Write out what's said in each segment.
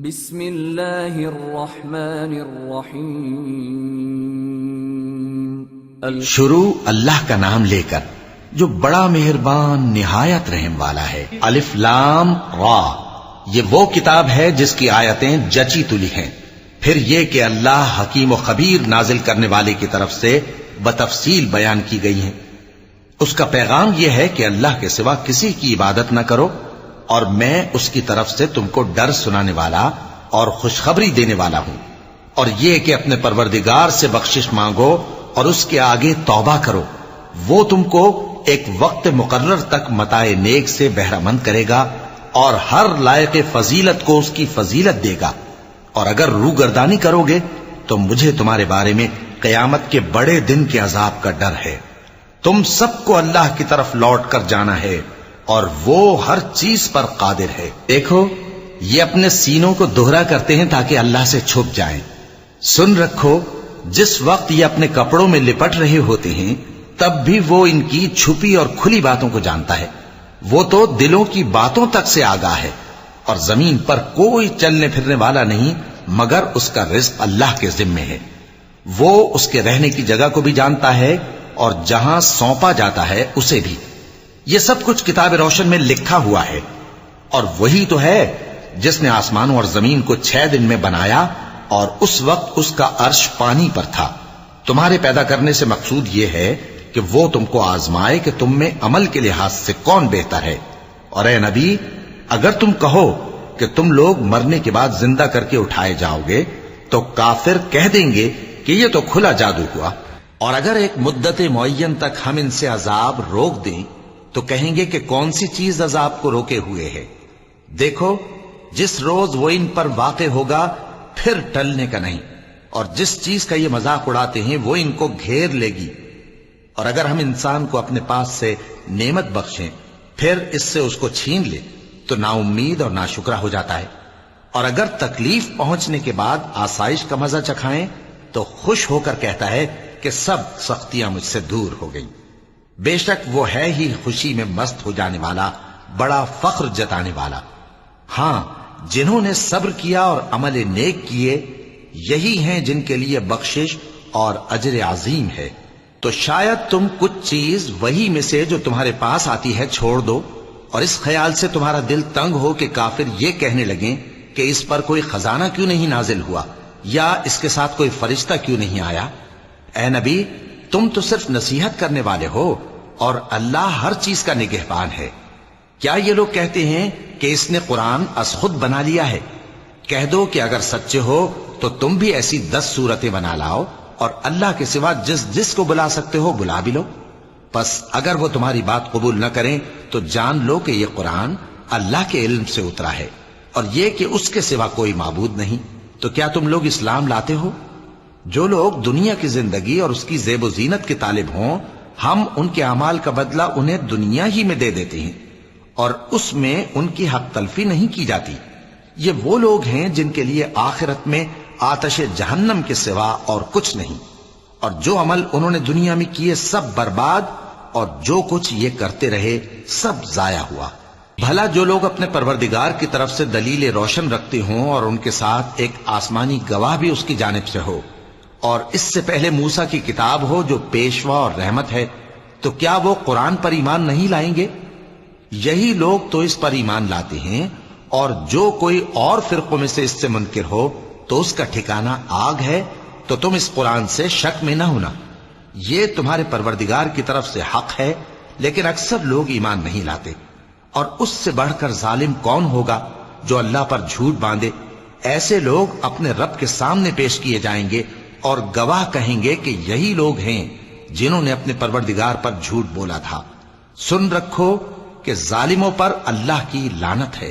بسم اللہ الرحمن الرحیم شروع اللہ کا نام لے کر جو بڑا مہربان نہایت رحم والا ہے۔ الف لام را، یہ وہ کتاب ہے جس کی آیتیں جچی تلی ہیں۔ پھر یہ کہ اللہ حکیم و خبیر نازل کرنے والے کی طرف سے بتفصیل بیان کی گئی ہیں۔ اس کا پیغام یہ ہے کہ اللہ کے سوا کسی کی عبادت نہ کرو، اور میں اس کی طرف سے تم کو ڈر سنانے والا اور خوشخبری دینے والا ہوں۔ اور یہ کہ اپنے پروردگار سے بخشش مانگو اور اس کے آگے توبہ کرو، وہ تم کو ایک وقت مقرر تک متاع نیک سے بہرہ مند کرے گا اور ہر لائق فضیلت کو اس کی فضیلت دے گا۔ اور اگر روگردانی کرو گے تو مجھے تمہارے بارے میں قیامت کے بڑے دن کے عذاب کا ڈر ہے۔ تم سب کو اللہ کی طرف لوٹ کر جانا ہے اور وہ ہر چیز پر قادر ہے۔ دیکھو، یہ اپنے سینوں کو دوہرا کرتے ہیں تاکہ اللہ سے چھپ جائیں۔ سن رکھو، جس وقت یہ اپنے کپڑوں میں لپٹ رہے ہوتے ہیں تب بھی وہ ان کی چھپی اور کھلی باتوں کو جانتا ہے۔ وہ تو دلوں کی باتوں تک سے آگاہ ہے۔ اور زمین پر کوئی چلنے پھرنے والا نہیں مگر اس کا رزق اللہ کے ذمے ہے۔ وہ اس کے رہنے کی جگہ کو بھی جانتا ہے اور جہاں سونپا جاتا ہے اسے بھی۔ یہ سب کچھ کتاب روشن میں لکھا ہوا ہے۔ اور وہی تو ہے جس نے آسمانوں اور زمین کو 6 دن میں بنایا، اور اس وقت اس کا عرش پانی پر تھا۔ تمہارے پیدا کرنے سے مقصود یہ ہے کہ وہ تم کو آزمائے کہ تم میں عمل کے لحاظ سے کون بہتر ہے۔ اور اے نبی، اگر تم کہو کہ تم لوگ مرنے کے بعد زندہ کر کے اٹھائے جاؤ گے تو کافر کہہ دیں گے کہ یہ تو کھلا جادو ہوا۔ اور اگر ایک مدت معین تک ہم ان سے عذاب روک دیں تو کہیں گے کہ کون سی چیز عذاب کو روکے ہوئے ہے۔ دیکھو، جس روز وہ ان پر واقع ہوگا پھر ٹلنے کا نہیں، اور جس چیز کا یہ مذاق اڑاتے ہیں وہ ان کو گھیر لے گی۔ اور اگر ہم انسان کو اپنے پاس سے نعمت بخشیں پھر اس سے اس کو چھین لے تو نا امید اور ناشکرا ہو جاتا ہے۔ اور اگر تکلیف پہنچنے کے بعد آسائش کا مزہ چکھائیں تو خوش ہو کر کہتا ہے کہ سب سختیاں مجھ سے دور ہو گئیں۔ بے شک وہ ہے ہی خوشی میں مست ہو جانے والا، بڑا فخر جتانے والا۔ ہاں، جنہوں نے صبر کیا اور عمل نیک کیے، یہی ہیں جن کے لیے بخشش اور اجر عظیم ہے۔ تو شاید تم کچھ چیز وہی میں سے جو تمہارے پاس آتی ہے چھوڑ دو، اور اس خیال سے تمہارا دل تنگ ہو کہ کافر یہ کہنے لگیں کہ اس پر کوئی خزانہ کیوں نہیں نازل ہوا، یا اس کے ساتھ کوئی فرشتہ کیوں نہیں آیا۔ اے نبی، تم تو صرف نصیحت کرنے والے ہو، اور اللہ ہر چیز کا نگہبان ہے۔ کیا یہ لوگ کہتے ہیں کہ اس نے قرآن از خود بنا لیا ہے؟ کہہ دو کہ اگر سچے ہو تو تم بھی ایسی 10 صورتیں بنا لاؤ، اور اللہ کے سوا جس جس کو بلا سکتے ہو بلا بھی لو۔ پس اگر وہ تمہاری بات قبول نہ کریں تو جان لو کہ یہ قرآن اللہ کے علم سے اترا ہے، اور یہ کہ اس کے سوا کوئی معبود نہیں۔ تو کیا تم لوگ اسلام لاتے ہو؟ جو لوگ دنیا کی زندگی اور اس کی زیب و زینت کے طالب ہوں، ہم ان کے اعمال کا بدلہ انہیں دنیا ہی میں دے دیتے ہیں، اور اس میں ان کی حق تلفی نہیں کی جاتی۔ یہ وہ لوگ ہیں جن کے لیے آخرت میں آتش جہنم کے سوا اور کچھ نہیں، اور جو عمل انہوں نے دنیا میں کیے سب برباد، اور جو کچھ یہ کرتے رہے سب ضائع ہوا۔ بھلا جو لوگ اپنے پروردگار کی طرف سے دلیل روشن رکھتے ہوں اور ان کے ساتھ ایک آسمانی گواہ بھی اس کی جانب سے ہو، اور اس سے پہلے موسیٰ کی کتاب ہو جو پیشوا اور رحمت ہے، تو کیا وہ قرآن پر ایمان نہیں لائیں گے؟ یہی لوگ تو اس پر ایمان لاتے ہیں، اور جو کوئی اور فرقوں میں سے اس سے منکر ہو تو اس کا ٹھکانہ آگ ہے۔ تو تم اس قرآن سے شک میں نہ ہونا، یہ تمہارے پروردگار کی طرف سے حق ہے، لیکن اکثر لوگ ایمان نہیں لاتے۔ اور اس سے بڑھ کر ظالم کون ہوگا جو اللہ پر جھوٹ باندھے؟ ایسے لوگ اپنے رب کے سامنے پیش کیے جائیں گے اور گواہ کہیں گے کہ یہی لوگ ہیں جنہوں نے اپنے پروردگار پر جھوٹ بولا تھا۔ سن رکھو کہ ظالموں پر اللہ کی لعنت ہے،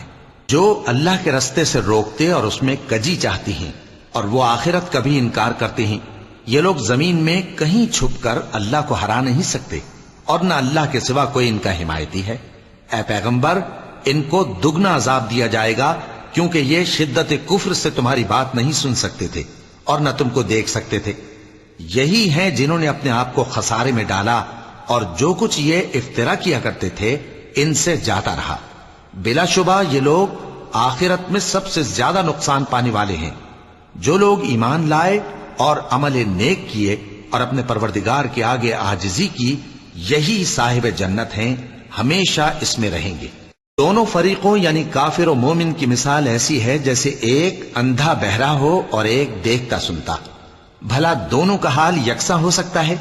جو اللہ کے رستے سے روکتے اور اس میں کجی چاہتی ہیں، اور وہ آخرت کا بھی انکار کرتے ہیں۔ یہ لوگ زمین میں کہیں چھپ کر اللہ کو ہرا نہیں سکتے، اور نہ اللہ کے سوا کوئی ان کا حمایتی ہے۔ اے پیغمبر، ان کو دگنا عذاب دیا جائے گا، کیونکہ یہ شدت کفر سے تمہاری بات نہیں سن سکتے تھے اور نہ تم کو دیکھ سکتے تھے۔ یہی ہیں جنہوں نے اپنے آپ کو خسارے میں ڈالا، اور جو کچھ یہ افترا کیا کرتے تھے ان سے جاتا رہا۔ بلا شبہ یہ لوگ آخرت میں سب سے زیادہ نقصان پانے والے ہیں۔ جو لوگ ایمان لائے اور عمل نیک کیے اور اپنے پروردگار کے آگے عاجزی کی، یہی صاحب جنت ہیں، ہمیشہ اس میں رہیں گے۔ دونوں فریقوں یعنی کافر و مومن کی مثال ایسی ہے جیسے ایک اندھا بہرا ہو اور ایک دیکھتا سنتا۔ بھلا دونوں کا حال یکساں ہو سکتا ہے؟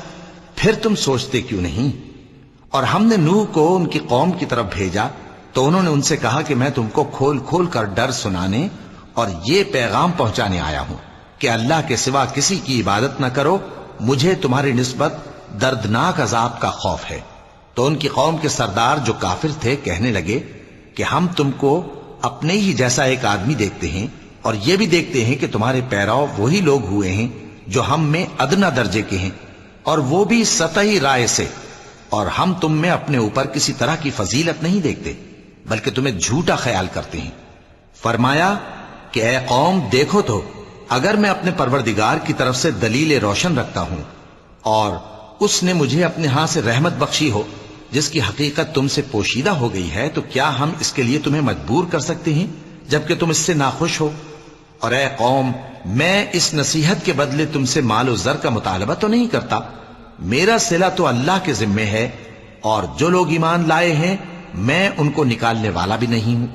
پھر تم سوچتے کیوں نہیں؟ اور ہم نے نوح کو ان کی قوم کی طرف بھیجا تو انہوں نے ان سے کہا کہ میں تم کو کھول کھول کر ڈر سنانے اور یہ پیغام پہنچانے آیا ہوں کہ اللہ کے سوا کسی کی عبادت نہ کرو، مجھے تمہاری نسبت دردناک عذاب کا خوف ہے۔ تو ان کی قوم کے سردار جو کافر تھے کہنے لگے کہ ہم تم کو اپنے ہی جیسا ایک آدمی دیکھتے ہیں اور یہ بھی دیکھتے ہیں کہ تمہارے پیرو وہی لوگ ہوئے ہیں جو ہم میں ادنا درجے کے ہیں، اور وہ بھی سطحی رائے سے، اور ہم تم میں اپنے اوپر کسی طرح کی فضیلت نہیں دیکھتے بلکہ تمہیں جھوٹا خیال کرتے ہیں۔ فرمایا کہ اے قوم دیکھو تو، اگر میں اپنے پروردگار کی طرف سے دلیل روشن رکھتا ہوں اور اس نے مجھے اپنے ہاں سے رحمت بخشی ہو جس کی حقیقت تم سے پوشیدہ ہو گئی ہے، تو کیا ہم اس کے لیے تمہیں مجبور کر سکتے ہیں جبکہ تم اس سے ناخوش ہو؟ اور اے قوم، میں اس نصیحت کے بدلے تم سے مال و زر کا مطالبہ تو نہیں کرتا، میرا صلہ تو اللہ کے ذمے ہے، اور جو لوگ ایمان لائے ہیں میں ان کو نکالنے والا بھی نہیں ہوں،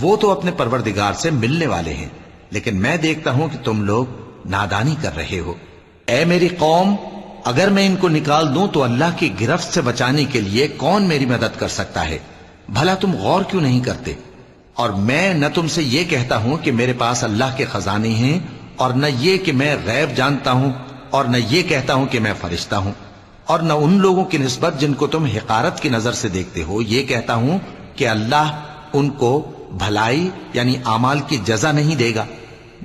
وہ تو اپنے پروردگار سے ملنے والے ہیں، لیکن میں دیکھتا ہوں کہ تم لوگ نادانی کر رہے ہو۔ اے میری قوم، اگر میں ان کو نکال دوں تو اللہ کی گرفت سے بچانے کے لیے کون میری مدد کر سکتا ہے؟ بھلا تم غور کیوں نہیں کرتے؟ اور میں نہ تم سے یہ کہتا ہوں کہ میرے پاس اللہ کے خزانے ہیں، اور نہ یہ کہ میں غیب جانتا ہوں، اور نہ یہ کہتا ہوں کہ میں فرشتہ ہوں، اور نہ ان لوگوں کی نسبت جن کو تم حقارت کی نظر سے دیکھتے ہو یہ کہتا ہوں کہ اللہ ان کو بھلائی یعنی اعمال کی جزا نہیں دے گا۔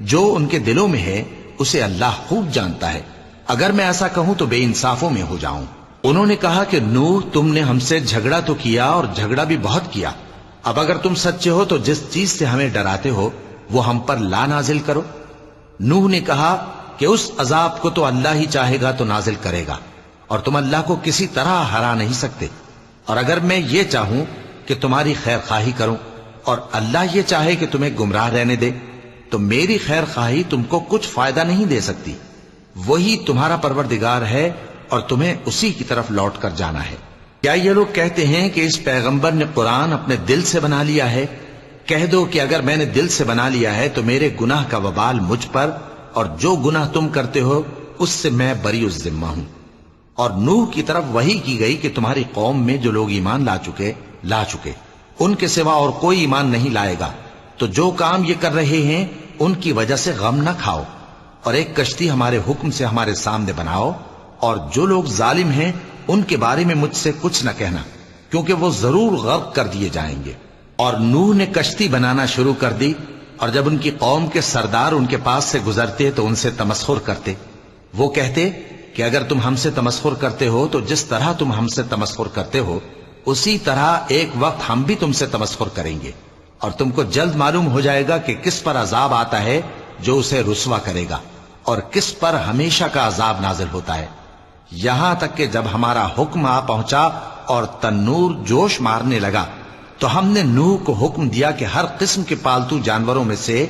جو ان کے دلوں میں ہے اسے اللہ خوب جانتا ہے، اگر میں ایسا کہوں تو بے انصافوں میں ہو جاؤں۔ انہوں نے کہا کہ نوح، تم نے ہم سے جھگڑا تو کیا اور جھگڑا بھی بہت کیا، اب اگر تم سچے ہو تو جس چیز سے ہمیں ڈراتے ہو وہ ہم پر لا نازل کرو۔ نوح نے کہا کہ اس عذاب کو تو اللہ ہی چاہے گا تو نازل کرے گا، اور تم اللہ کو کسی طرح ہرا نہیں سکتے، اور اگر میں یہ چاہوں کہ تمہاری خیر خواہی کروں اور اللہ یہ چاہے کہ تمہیں گمراہ رہنے دے تو میری خیر خواہی تم کو کچھ فائدہ نہیں دے سکتی۔ وہی تمہارا پروردگار ہے اور تمہیں اسی کی طرف لوٹ کر جانا ہے۔ کیا یہ لوگ کہتے ہیں کہ اس پیغمبر نے قرآن اپنے دل سے بنا لیا ہے؟ کہہ دو کہ اگر میں نے دل سے بنا لیا ہے تو میرے گناہ کا وبال مجھ پر، اور جو گناہ تم کرتے ہو اس سے میں بری الذمہ ہوں۔ اور نوح کی طرف وحی کی گئی کہ تمہاری قوم میں جو لوگ ایمان لا چکے ان کے سوا اور کوئی ایمان نہیں لائے گا، تو جو کام یہ کر رہے ہیں ان کی وجہ سے غم نہ کھاؤ، اور ایک کشتی ہمارے حکم سے ہمارے سامنے بناؤ، اور جو لوگ ظالم ہیں ان کے بارے میں مجھ سے کچھ نہ کہنا، کیونکہ وہ ضرور غرق کر دیے جائیں گے۔ اور نوح نے کشتی بنانا شروع کر دی، اور جب ان کی قوم کے سردار ان کے پاس سے گزرتے تو ان سے تمسخر کرتے۔ وہ کہتے کہ اگر تم ہم سے تمسخر کرتے ہو تو جس طرح تم ہم سے تمسخر کرتے ہو اسی طرح ایک وقت ہم بھی تم سے تمسخر کریں گے، اور تم کو جلد معلوم ہو جائے گا کہ کس پر عذاب آتا ہے جو اسے رسوا کرے گا، اور کس پر ہمیشہ کا عذاب نازل ہوتا ہے۔ یہاں تک کہ جب ہمارا حکم آ پہنچا اور تنور جوش مارنے لگا تو ہم نے نوح کو حکم دیا کہ ہر قسم کے پالتو جانوروں میں سے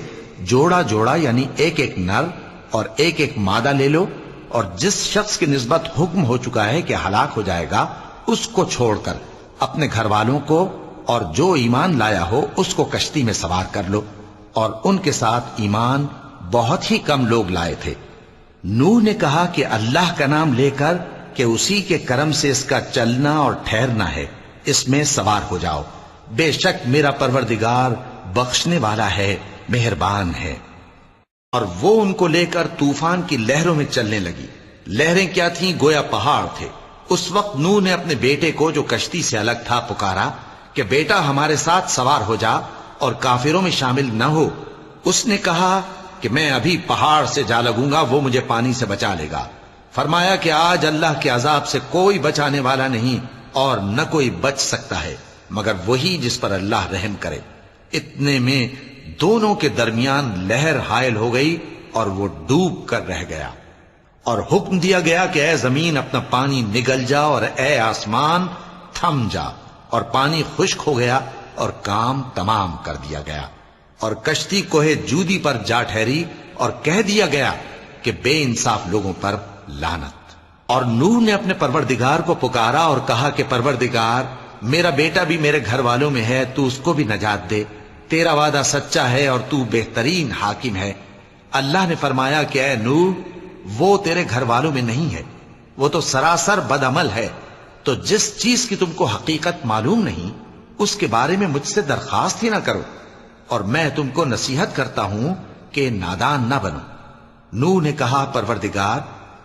جوڑا جوڑا یعنی ایک ایک نر اور ایک ایک مادہ لے لو، اور جس شخص کی نسبت حکم ہو چکا ہے کہ ہلاک ہو جائے گا اس کو چھوڑ کر اپنے گھر والوں کو اور جو ایمان لایا ہو اس کو کشتی میں سوار کر لو۔ اور ان کے ساتھ ایمان بہت ہی کم لوگ لائے تھے۔ نوح نے کہا کہ اللہ کا نام لے کر کہ اسی کے کرم سے اس کا چلنا اور ٹھہرنا ہے، اس میں سوار ہو جاؤ، بے شک میرا پروردگار بخشنے والا ہے، مہربان ہے۔ اور وہ ان کو لے کر طوفان کی لہروں میں چلنے لگی۔ لہریں کیا تھیں؟ گویا پہاڑ تھے۔ اس وقت نوح نے اپنے بیٹے کو جو کشتی سے الگ تھا پکارا کہ بیٹا ہمارے ساتھ سوار ہو جا اور کافروں میں شامل نہ ہو۔ اس نے کہا کہ میں ابھی پہاڑ سے جا لگوں گا، وہ مجھے پانی سے بچا لے گا۔ فرمایا کہ آج اللہ کے عذاب سے کوئی بچانے والا نہیں اور نہ کوئی بچ سکتا ہے مگر وہی جس پر اللہ رحم کرے۔ اتنے میں دونوں کے درمیان لہر حائل ہو گئی اور وہ ڈوب کر رہ گیا، اور حکم دیا گیا کہ اے زمین اپنا پانی نگل جا اور اے آسمان تھم جا، اور پانی خشک ہو گیا اور کام تمام کر دیا گیا۔ اور کشتی کوہ جودی پر جا ٹھہری اور کہہ دیا گیا کہ بے انصاف لوگوں پر لعنت۔ اور نوح نے اپنے پروردگار کو پکارا اور کہا کہ پروردگار، میرا بیٹا بھی میرے گھر والوں میں ہے، تو اس کو بھی نجات دے، تیرا وعدہ سچا ہے اور تو بہترین حاکم ہے۔ اللہ نے فرمایا کہ اے نوح، وہ تیرے گھر والوں میں نہیں ہے، وہ تو سراسر بد عمل ہے، تو جس چیز کی تم کو حقیقت معلوم نہیں اس کے بارے میں مجھ سے درخواست ہی نہ کرو، اور میں تم کو نصیحت کرتا ہوں کہ نادان نہ بنو۔ نوح نے کہا پروردگار،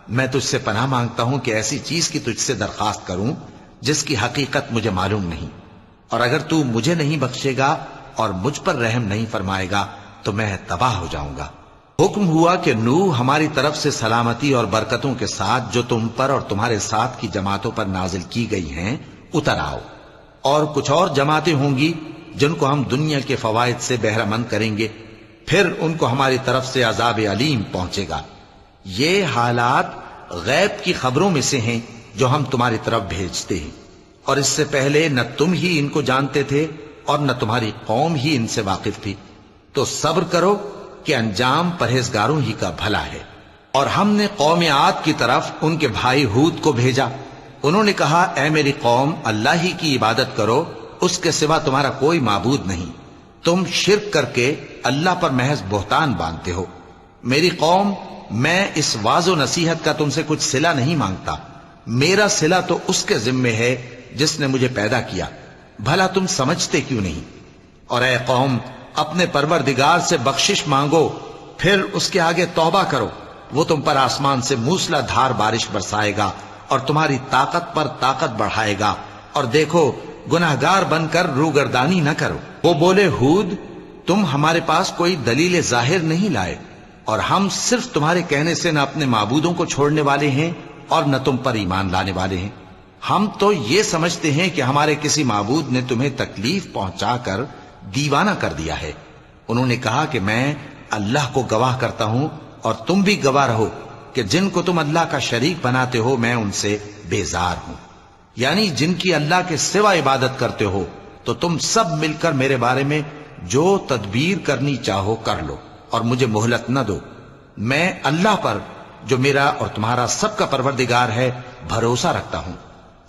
میں تجھ سے پناہ مانگتا ہوں کہ ایسی چیز کی تجھ سے درخواست کروں جس کی حقیقت مجھے معلوم نہیں، اور اگر تو مجھے نہیں بخشے گا اور مجھ پر رحم نہیں فرمائے گا تو میں تباہ ہو جاؤں گا۔ حکم ہوا کہ نوح ہماری طرف سے سلامتی اور برکتوں کے ساتھ جو تم پر اور تمہارے ساتھ کی جماعتوں پر نازل کی گئی ہیں اتر آؤ، اور کچھ اور جماعتیں ہوں گی جن کو ہم دنیا کے فوائد سے بہرہ مند کریں گے، پھر ان کو ہماری طرف سے عذاب علیم پہنچے گا۔ یہ حالات غیب کی خبروں میں سے ہیں جو ہم تمہاری طرف بھیجتے ہیں، اور اس سے پہلے نہ تم ہی ان کو جانتے تھے اور نہ تمہاری قوم ہی ان سے واقف تھی، تو صبر کرو کہ انجام پرہیزگاروں ہی کا بھلا ہے۔ اور ہم نے قوم عاد کی طرف ان کے بھائی ہود کو بھیجا، انہوں نے کہا اے میری قوم، اللہ ہی کی عبادت کرو، اس کے سوا تمہارا کوئی معبود نہیں، تم شرک کر کے اللہ پر محض بہتان باندھتے ہو۔ میری قوم، میں اس واعظ و نصیحت کا تم سے کچھ صلہ نہیں مانگتا، میرا صلہ تو اس کے ذمے ہے جس نے مجھے پیدا کیا، بھلا تم سمجھتے کیوں نہیں؟ اور اے قوم، اپنے پروردگار سے بخشش مانگو، پھر اس کے آگے توبہ کرو، وہ تم پر آسمان سے موسلا دھار بارش برسائے گا اور تمہاری طاقت پر طاقت بڑھائے گا، اور دیکھو گناہگار بن کر روگردانی نہ کرو۔ وہ بولے ہود، تم ہمارے پاس کوئی دلیل ظاہر نہیں لائے، اور ہم صرف تمہارے کہنے سے نہ اپنے معبودوں کو چھوڑنے والے ہیں اور نہ تم پر ایمان لانے والے ہیں۔ ہم تو یہ سمجھتے ہیں کہ ہمارے کسی معبود نے تمہیں تکلیف پہنچا کر دیوانہ کر دیا ہے۔ انہوں نے کہا کہ میں اللہ کو گواہ کرتا ہوں اور تم بھی گواہ رہو کہ جن کو تم اللہ کا شریک بناتے ہو میں ان سے بیزار ہوں، یعنی جن کی اللہ کے سوا عبادت کرتے ہو، تو تم سب مل کر میرے بارے میں جو تدبیر کرنی چاہو کر لو اور مجھے مہلت نہ دو۔ میں اللہ پر جو میرا اور تمہارا سب کا پروردگار ہے بھروسہ رکھتا ہوں۔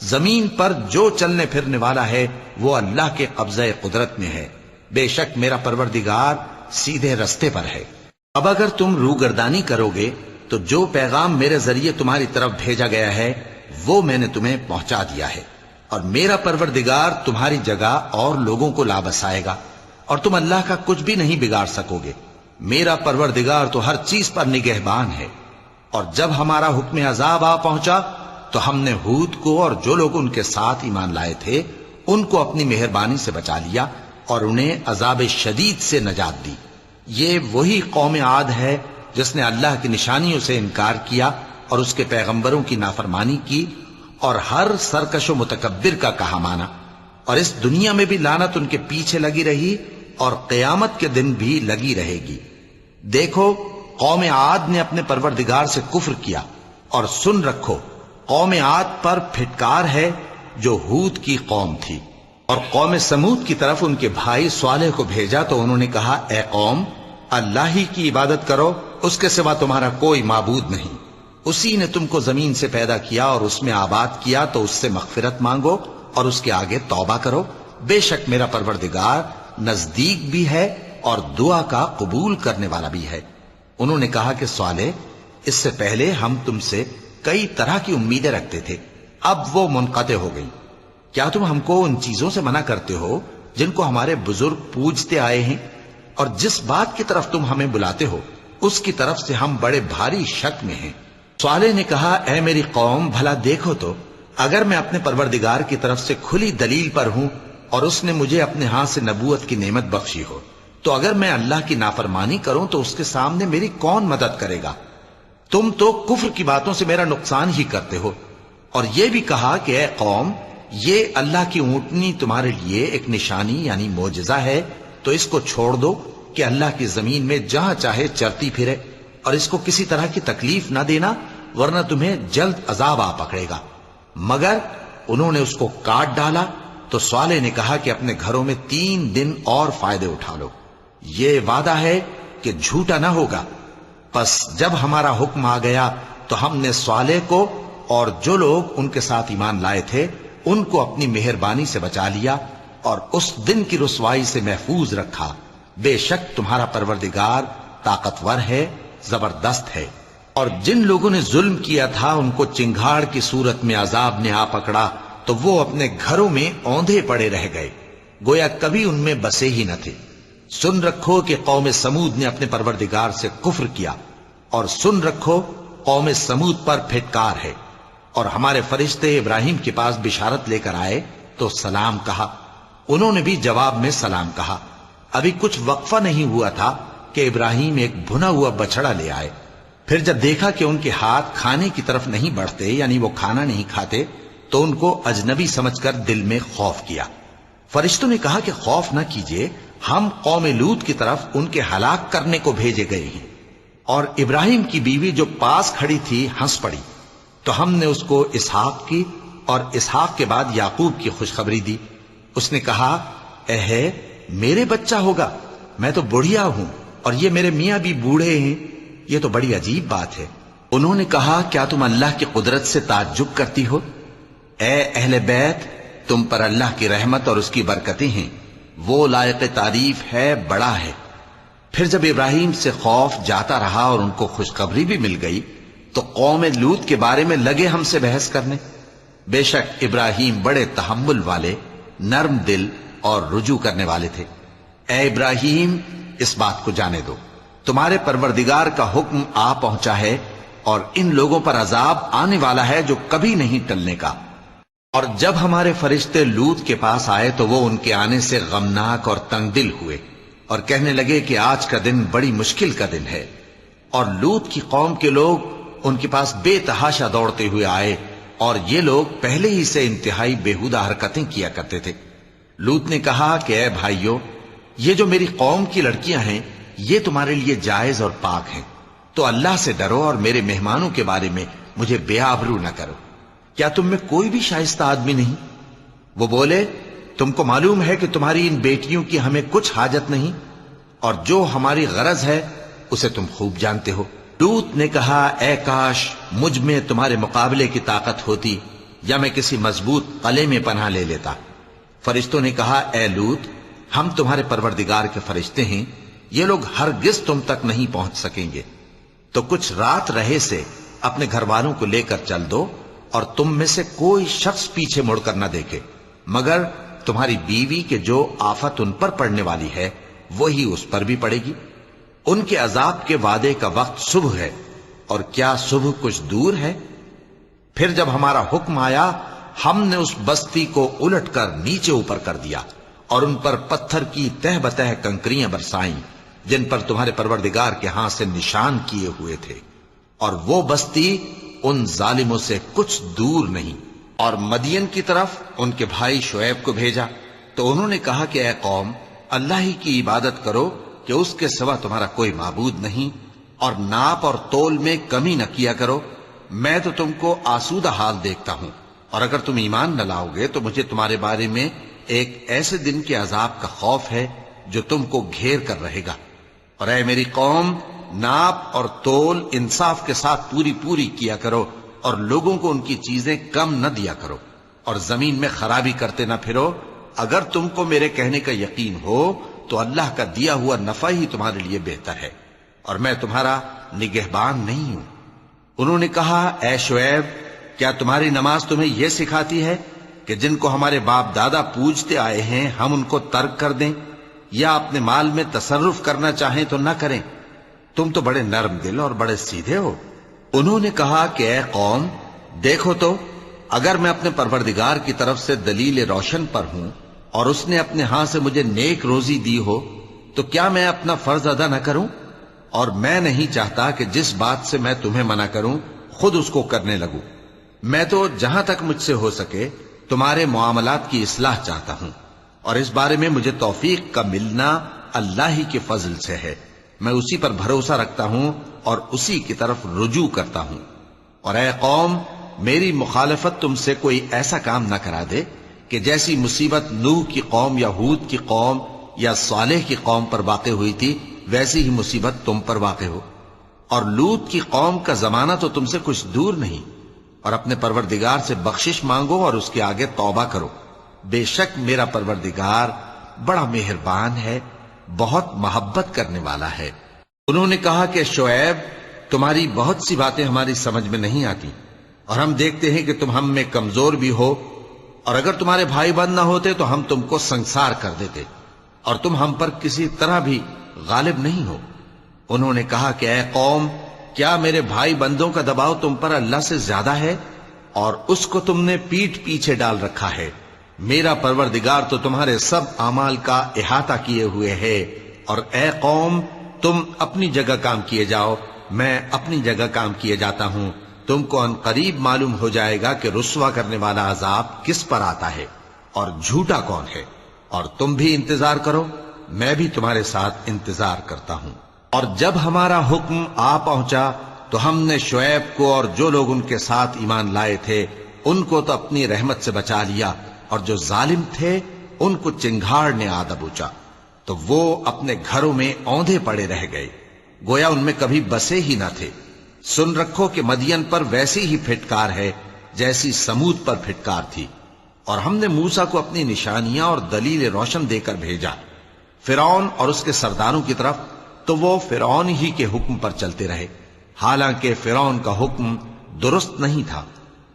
زمین پر جو چلنے پھرنے والا ہے وہ اللہ کے قبضہ قدرت میں ہے، بے شک میرا پروردگار سیدھے رستے پر ہے۔ اب اگر تم روگردانی کرو گے تو جو پیغام میرے ذریعے تمہاری طرف بھیجا گیا ہے وہ میں نے تمہیں پہنچا دیا ہے، اور میرا پروردگار تمہاری جگہ اور لوگوں کو لا بسائے گا، اور تم اللہ کا کچھ بھی نہیں بگاڑ سکو گے۔ میرا پروردگار تو ہر چیز پر نگہبان ہے۔ اور جب ہمارا حکم عذاب آ پہنچا تو ہم نے ہود کو اور جو لوگ ان کے ساتھ ایمان لائے تھے ان کو اپنی مہربانی سے بچا لیا اور انہیں عذاب شدید سے نجات دی۔ یہ وہی قوم عاد ہے جس نے اللہ کی نشانیوں سے انکار کیا اور اس کے پیغمبروں کی نافرمانی کی اور ہر سرکش و متکبر کا کہا مانا، اور اس دنیا میں بھی لعنت ان کے پیچھے لگی رہی اور قیامت کے دن بھی لگی رہے گی۔ دیکھو قوم عاد نے اپنے پروردگار سے کفر کیا، اور سن رکھو قوم عاد پر پھٹکار ہے جو ہود کی قوم تھی۔ اور قوم سمود کی طرف ان کے بھائی صالح کو بھیجا تو انہوں نے کہا اے قوم، اللہ ہی کی عبادت کرو، اس کے سوا تمہارا کوئی معبود نہیں، اسی نے تم کو زمین سے پیدا کیا اور اس میں آباد کیا، تو اس سے مغفرت مانگو اور اس کے آگے توبہ کرو، بے شک میرا پروردگار نزدیک بھی ہے اور دعا کا قبول کرنے والا بھی ہے۔ انہوں نے کہا کہ صالح، اس سے پہلے ہم تم سے کئی طرح کی امیدیں رکھتے تھے، اب وہ منقطع ہو گئی۔ کیا تم ہم کو ان چیزوں سے منع کرتے ہو جن کو ہمارے بزرگ پوجتے آئے ہیں؟ اور جس بات کی طرف تم ہمیں بلاتے ہو اس کی طرف سے ہم بڑے بھاری شک میں ہیں۔ صالح نے کہا اے میری قوم، بھلا دیکھو تو اگر میں اپنے پروردگار کی طرف سے کھلی دلیل پر ہوں اور اس نے مجھے اپنے ہاتھ سے نبوت کی نعمت بخشی ہو، تو اگر میں اللہ کی نافرمانی کروں تو اس کے سامنے میری کون مدد کرے گا؟ تم تو کفر کی باتوں سے میرا نقصان ہی کرتے ہو۔ اور یہ بھی کہا کہ اے قوم، یہ اللہ کی اونٹنی تمہارے لیے ایک نشانی یعنی معجزہ ہے، تو اس کو چھوڑ دو کہ اللہ کی زمین میں جہاں چاہے چرتی پھرے، اور اس کو کسی طرح کی تکلیف نہ دینا، ورنہ تمہیں جلد عذاب آ پکڑے گا۔ مگر انہوں نے اس کو کاٹ ڈالا۔ تو صالح نے کہا کہ اپنے گھروں میں 3 دن اور فائدے اٹھا لو، یہ وعدہ ہے کہ جھوٹا نہ ہوگا۔ پس جب ہمارا حکم آ گیا تو ہم نے صالح کو اور جو لوگ ان کے ساتھ ایمان لائے تھے ان کو اپنی مہربانی سے بچا لیا اور اس دن کی رسوائی سے محفوظ رکھا۔ بے شک تمہارا پروردگار طاقتور ہے، زبردست ہے۔ اور جن لوگوں نے ظلم کیا تھا ان کو چنگھاڑ کی صورت میں عذاب نے آ پکڑا تو وہ اپنے گھروں میں اوندھے پڑے رہ گئے، گویا کبھی ان میں بسے ہی نہ تھے۔ سن رکھو کہ قوم سمود نے اپنے پروردگار سے کفر کیا، اور سن رکھو قوم سمود پر پھٹکار ہے۔ اور ہمارے فرشتے ابراہیم کے پاس بشارت لے کر آئے تو سلام کہا، انہوں نے بھی جواب میں سلام کہا۔ ابھی کچھ وقفہ نہیں ہوا تھا کہ ابراہیم ایک بھنا ہوا بچڑا لے آئے۔ پھر جب دیکھا کہ ان کے ہاتھ کھانے کی طرف نہیں بڑھتے، یعنی وہ کھانا نہیں کھاتے، تو ان کو اجنبی سمجھ کر دل میں خوف کیا۔ فرشتوں نے کہا کہ خوف نہ کیجیے، ہم قوم لوط کی طرف ان کے ہلاک کرنے کو بھیجے گئے ہیں۔ اور ابراہیم کی بیوی جو پاس کھڑی تھی ہنس پڑی، تو ہم نے اس کو اسحاق کی اور اسحاق کے بعد یعقوب کی خوشخبری دی۔ اس نے کہا، اے میرے بچہ ہوگا، میں تو بڑھیا ہوں اور یہ میرے میاں بھی بوڑھے ہیں، یہ تو بڑی عجیب بات ہے۔ انہوں نے کہا، کیا تم اللہ کی قدرت سے تعجب کرتی ہو؟ اے اہل بیت، تم پر اللہ کی رحمت اور اس کی برکتیں ہیں، وہ لائق تعریف ہے، بڑا ہے۔ پھر جب ابراہیم سے خوف جاتا رہا اور ان کو خوشخبری بھی مل گئی تو قوم لوط کے بارے میں لگے ہم سے بحث کرنے۔ بے شک ابراہیم بڑے تحمل والے، نرم دل اور رجوع کرنے والے تھے۔ اے ابراہیم، اس بات کو جانے دو، تمہارے پروردگار کا حکم آ پہنچا ہے اور ان لوگوں پر عذاب آنے والا ہے جو کبھی نہیں ٹلنے کا۔ اور جب ہمارے فرشتے لوط کے پاس آئے تو وہ ان کے آنے سے غمناک اور تنگ دل ہوئے اور کہنے لگے کہ آج کا دن بڑی مشکل کا دن ہے۔ اور لوط کی قوم کے لوگ ان کے پاس بے تحاشا دوڑتے ہوئے آئے، اور یہ لوگ پہلے ہی سے انتہائی بےہودہ حرکتیں کیا کرتے تھے۔ لوط نے کہا کہ اے بھائیو، یہ جو میری قوم کی لڑکیاں ہیں یہ تمہارے لیے جائز اور پاک ہیں، تو اللہ سے ڈرو اور میرے مہمانوں کے بارے میں مجھے بے آبرو نہ کرو۔ کیا تم میں کوئی بھی شائستہ آدمی نہیں؟ وہ بولے، تم کو معلوم ہے کہ تمہاری ان بیٹیوں کی ہمیں کچھ حاجت نہیں، اور جو ہماری غرض ہے اسے تم خوب جانتے ہو۔ لوط نے کہا، اے کاش مجھ میں تمہارے مقابلے کی طاقت ہوتی، یا میں کسی مضبوط قلعے میں پناہ لے لیتا۔ فرشتوں نے کہا، اے لوط، ہم تمہارے پروردگار کے فرشتے ہیں، یہ لوگ ہرگز تم تک نہیں پہنچ سکیں گے، تو کچھ رات رہے سے اپنے گھر والوں کو لے کر چل دو، اور تم میں سے کوئی شخص پیچھے مڑ کر نہ دیکھے مگر تمہاری بیوی کے جو آفت ان پر پڑنے والی ہے وہی اس پر بھی پڑے گی۔ ان کے عذاب کے وعدے کا وقت صبح ہے، اور کیا صبح کچھ دور ہے؟ پھر جب ہمارا حکم آیا ہم نے اس بستی کو الٹ کر نیچے اوپر کر دیا اور ان پر پتھر کی تہ بتہ کنکریاں برسائیں جن پر تمہارے پروردگار کے ہاں سے نشان کیے ہوئے تھے، اور وہ بستی ان ظالموں سے کچھ دور نہیں۔ اور مدین کی طرف ان کے بھائی شعیب کو بھیجا تو انہوں نے کہا کہ اے قوم، اللہ ہی کی عبادت کرو کہ اس کے سوا تمہارا کوئی معبود نہیں، اور ناپ اور تول میں کمی نہ کیا کرو، میں تو تم کو آسودہ حال دیکھتا ہوں، اور اگر تم ایمان نہ لاؤ گے تو مجھے تمہارے بارے میں ایک ایسے دن کے عذاب کا خوف ہے جو تم کو گھیر کر رہے گا۔ اور اے میری قوم، ناپ اور تول انصاف کے ساتھ پوری کیا کرو، اور لوگوں کو ان کی چیزیں کم نہ دیا کرو، اور زمین میں خرابی کرتے نہ پھرو۔ اگر تم کو میرے کہنے کا یقین ہو تو اللہ کا دیا ہوا نفع ہی تمہارے لیے بہتر ہے، اور میں تمہارا نگہبان نہیں ہوں۔ انہوں نے کہا، اے شعیب، کیا تمہاری نماز تمہیں یہ سکھاتی ہے کہ جن کو ہمارے باپ دادا پوجتے آئے ہیں ہم ان کو ترک کر دیں، یا اپنے مال میں تصرف کرنا چاہیں تو نہ کریں؟ تم تو بڑے نرم دل اور بڑے سیدھے ہو۔ انہوں نے کہا کہ اے قوم، دیکھو تو، اگر میں اپنے پروردگار کی طرف سے دلیل روشن پر ہوں اور اس نے اپنے ہاں سے مجھے نیک روزی دی ہو تو کیا میں اپنا فرض ادا نہ کروں؟ اور میں نہیں چاہتا کہ جس بات سے میں تمہیں منع کروں خود اس کو کرنے لگوں۔ میں تو جہاں تک مجھ سے ہو سکے تمہارے معاملات کی اصلاح چاہتا ہوں، اور اس بارے میں مجھے توفیق کا ملنا اللہ ہی کے فضل سے ہے۔ میں اسی پر بھروسہ رکھتا ہوں اور اسی کی طرف رجوع کرتا ہوں۔ اور اے قوم، میری مخالفت تم سے کوئی ایسا کام نہ کرا دے کہ جیسی مصیبت نوح کی قوم یا ہود کی قوم یا صالح کی قوم پر واقع ہوئی تھی ویسی ہی مصیبت تم پر واقع ہو. اور لوط کی قوم کا زمانہ تو تم سے کچھ دور نہیں. اور اپنے پروردگار سے بخشش مانگو اور اس کے آگے توبہ کرو. بے شک میرا پروردگار بڑا مہربان ہے، بہت محبت کرنے والا ہے. انہوں نے کہا کہ شعیب، تمہاری بہت سی باتیں ہماری سمجھ میں نہیں آتی، اور ہم دیکھتے ہیں کہ تم ہم میں کمزور بھی ہو، اور اگر تمہارے بھائی بند نہ ہوتے تو ہم تم کو سنسار کر دیتے، اور تم ہم پر کسی طرح بھی غالب نہیں ہو. انہوں نے کہا کہ اے قوم، کیا میرے بھائی بندوں کا دباؤ تم پر اللہ سے زیادہ ہے، اور اس کو تم نے پیٹھ پیچھے ڈال رکھا ہے؟ میرا پروردگار تو تمہارے سب اعمال کا احاطہ کیے ہوئے ہے. اور اے قوم، تم اپنی جگہ کام کیے جاؤ، میں اپنی جگہ کام کیے جاتا ہوں. تم کو ان قریب معلوم ہو جائے گا کہ رسوا کرنے والا عذاب کس پر آتا ہے اور جھوٹا کون ہے. اور تم بھی انتظار کرو، میں بھی تمہارے ساتھ انتظار کرتا ہوں. اور جب ہمارا حکم آ پہنچا تو ہم نے شعیب کو اور جو لوگ ان کے ساتھ ایمان لائے تھے ان کو تو اپنی رحمت سے بچا لیا، اور جو ظالم تھے ان کو چنگھاڑ نے آ دبوچا، تو وہ اپنے گھروں میں اوندھے پڑے رہ گئے، گویا ان میں کبھی بسے ہی نہ تھے. سن رکھو کہ مدین پر ویسی ہی پھٹکار ہے جیسی سمود پر پھٹکار تھی. اور ہم نے موسیٰ کو اپنی نشانیاں اور دلیل روشن دے کر بھیجا فرعون اور اس کے سرداروں کی طرف، تو وہ فرعون ہی کے حکم پر چلتے رہے، حالانکہ فرعون کا حکم درست نہیں تھا.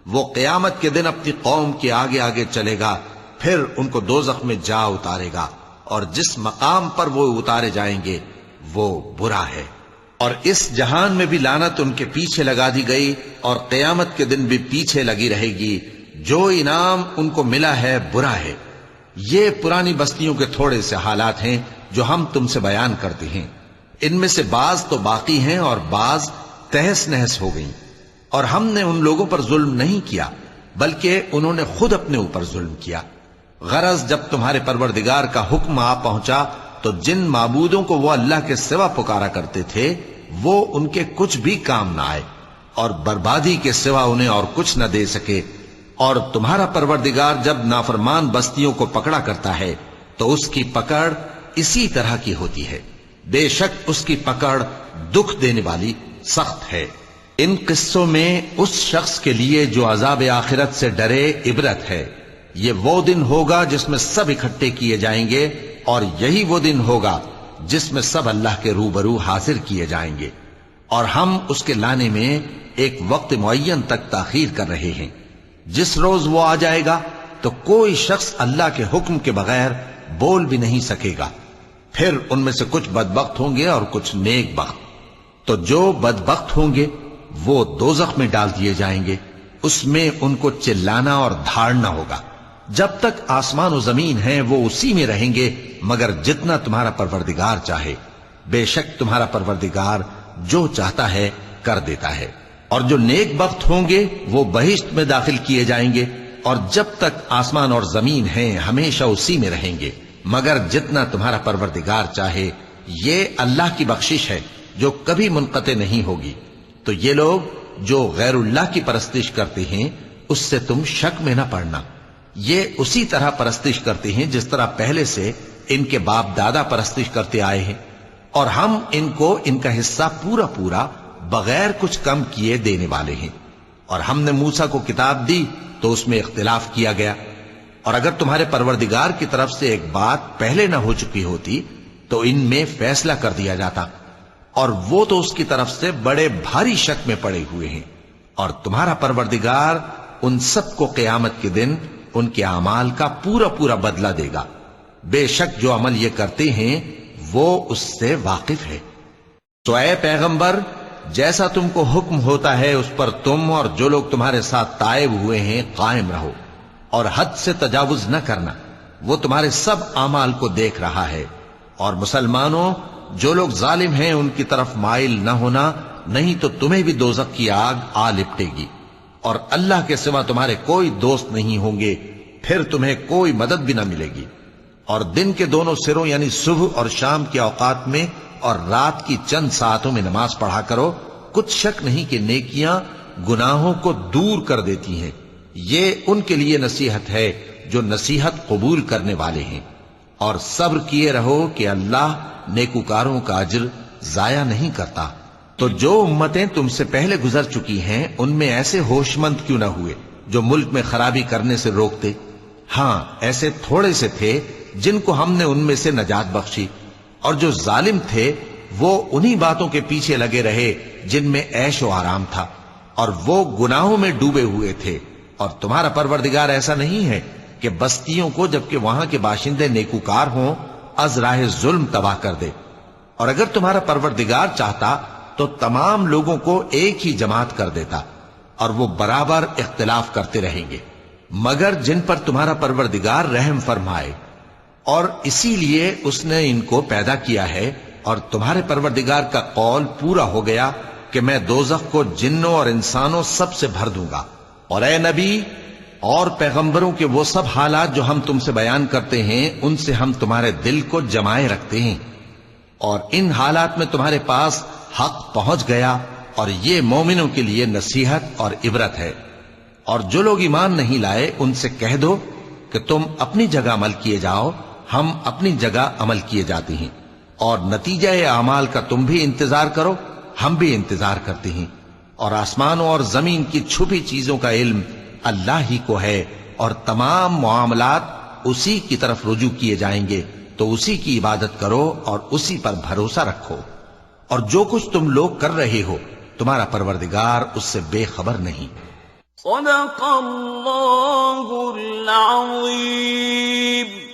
وہ قیامت کے دن اپنی قوم کے آگے آگے چلے گا، پھر ان کو دوزخ میں جا اتارے گا، اور جس مقام پر وہ اتارے جائیں گے وہ برا ہے. اور اس جہان میں بھی لعنت ان کے پیچھے لگا دی گئی، اور قیامت کے دن بھی پیچھے لگی رہے گی. جو انعام ان کو ملا ہے برا ہے. یہ پرانی بستیوں کے تھوڑے سے حالات ہیں جو ہم تم سے بیان کرتے ہیں. ان میں سے بعض تو باقی ہیں اور بعض تہس نہس ہو گئیں. اور ہم نے ان لوگوں پر ظلم نہیں کیا بلکہ انہوں نے خود اپنے اوپر ظلم کیا. غرض جب تمہارے پروردگار کا حکم آ پہنچا تو جن معبودوں کو وہ اللہ کے سوا پکارا کرتے تھے وہ ان کے کچھ بھی کام نہ آئے، اور بربادی کے سوا انہیں اور کچھ نہ دے سکے. اور تمہارا پروردگار جب نافرمان بستیوں کو پکڑا کرتا ہے تو اس کی پکڑ اسی طرح کی ہوتی ہے. بے شک اس کی پکڑ دکھ دینے والی سخت ہے. ان قصوں میں اس شخص کے لیے جو عذاب آخرت سے ڈرے عبرت ہے. یہ وہ دن ہوگا جس میں سب اکٹھے کیے جائیں گے، اور یہی وہ دن ہوگا جس میں سب اللہ کے روبرو حاضر کیے جائیں گے. اور ہم اس کے لانے میں ایک وقت معین تک تاخیر کر رہے ہیں. جس روز وہ آ جائے گا تو کوئی شخص اللہ کے حکم کے بغیر بول بھی نہیں سکے گا. پھر ان میں سے کچھ بدبخت ہوں گے اور کچھ نیک بخت. تو جو بدبخت ہوں گے وہ دوزخ میں ڈال دیے جائیں گے، اس میں ان کو چلانا اور دھاڑنا ہوگا. جب تک آسمان و زمین ہیں وہ اسی میں رہیں گے مگر جتنا تمہارا پروردگار چاہے. بے شک تمہارا پروردگار جو چاہتا ہے کر دیتا ہے. اور جو نیک بخت ہوں گے وہ بہشت میں داخل کیے جائیں گے، اور جب تک آسمان اور زمین ہیں ہمیشہ اسی میں رہیں گے مگر جتنا تمہارا پروردگار چاہے. یہ اللہ کی بخشش ہے جو کبھی منقطع نہیں ہوگی. تو یہ لوگ جو غیر اللہ کی پرستش کرتے ہیں اس سے تم شک میں نہ پڑنا. یہ اسی طرح پرستش کرتے ہیں جس طرح پہلے سے ان کے باپ دادا پرستش کرتے آئے ہیں، اور ہم ان کو ان کا حصہ پورا پورا بغیر کچھ کم کیے دینے والے ہیں. اور ہم نے موسیٰ کو کتاب دی تو اس میں اختلاف کیا گیا، اور اگر تمہارے پروردگار کی طرف سے ایک بات پہلے نہ ہو چکی ہوتی تو ان میں فیصلہ کر دیا جاتا، اور وہ تو اس کی طرف سے بڑے بھاری شک میں پڑے ہوئے ہیں. اور تمہارا پروردگار ان سب کو قیامت کے دن ان کے اعمال کا پورا پورا بدلہ دے گا. بے شک جو عمل یہ کرتے ہیں وہ اس سے واقف ہے. تو اے پیغمبر، جیسا تم کو حکم ہوتا ہے اس پر تم اور جو لوگ تمہارے ساتھ تائب ہوئے ہیں قائم رہو، اور حد سے تجاوز نہ کرنا. وہ تمہارے سب اعمال کو دیکھ رہا ہے. اور مسلمانوں، جو لوگ ظالم ہیں ان کی طرف مائل نہ ہونا، نہیں تو تمہیں بھی دوزخ کی آگ آ لپٹے گی. اور اللہ کے سوا تمہارے کوئی دوست نہیں ہوں گے، پھر تمہیں کوئی مدد بھی نہ ملے گی. اور دن کے دونوں سروں یعنی صبح اور شام کے اوقات میں اور رات کی چند ساعتوں میں نماز پڑھا کرو. کچھ شک نہیں کہ نیکیاں گناہوں کو دور کر دیتی ہیں. یہ ان کے لیے نصیحت ہے جو نصیحت قبول کرنے والے ہیں. اور صبر کیے رہو کہ اللہ نیکوکاروں کا اجر ضائع نہیں کرتا۔ تو جو امتیں تم سے پہلے گزر چکی ہیں ان میں ایسے ہوش مند کیوں نہ ہوئے جو ملک میں خرابی کرنے سے روکتے؟ ہاں ایسے تھوڑے سے تھے جن کو ہم نے ان میں سے نجات بخشی، اور جو ظالم تھے وہ انہی باتوں کے پیچھے لگے رہے جن میں عیش و آرام تھا، اور وہ گناہوں میں ڈوبے ہوئے تھے۔ اور تمہارا پروردگار ایسا نہیں ہے کہ بستیوں کو جبکہ وہاں کے باشندے نیکوکار ہوں از راہ ظلم تباہ کر دے۔ اور اگر تمہارا پروردگار چاہتا تو تمام لوگوں کو ایک ہی جماعت کر دیتا، اور وہ برابر اختلاف کرتے رہیں گے، مگر جن پر تمہارا پروردگار رحم فرمائے۔ اور اسی لیے اس نے ان کو پیدا کیا ہے، اور تمہارے پروردگار کا قول پورا ہو گیا کہ میں دوزخ کو جنوں اور انسانوں سب سے بھر دوں گا۔ اور اے نبی اور پیغمبروں کے وہ سب حالات جو ہم تم سے بیان کرتے ہیں ان سے ہم تمہارے دل کو جمائے رکھتے ہیں، اور ان حالات میں تمہارے پاس حق پہنچ گیا، اور یہ مومنوں کے لیے نصیحت اور عبرت ہے۔ اور جو لوگ ایمان نہیں لائے ان سے کہہ دو کہ تم اپنی جگہ عمل کیے جاؤ، ہم اپنی جگہ عمل کیے جاتے ہیں، اور نتیجہ اعمال کا تم بھی انتظار کرو، ہم بھی انتظار کرتے ہیں۔ اور آسمانوں اور زمین کی چھپی چیزوں کا علم اللہ ہی کو ہے، اور تمام معاملات اسی کی طرف رجوع کیے جائیں گے، تو اسی کی عبادت کرو اور اسی پر بھروسہ رکھو۔ اور جو کچھ تم لوگ کر رہے ہو تمہارا پروردگار اس سے بے خبر نہیں۔ صدق اللہ العظیم۔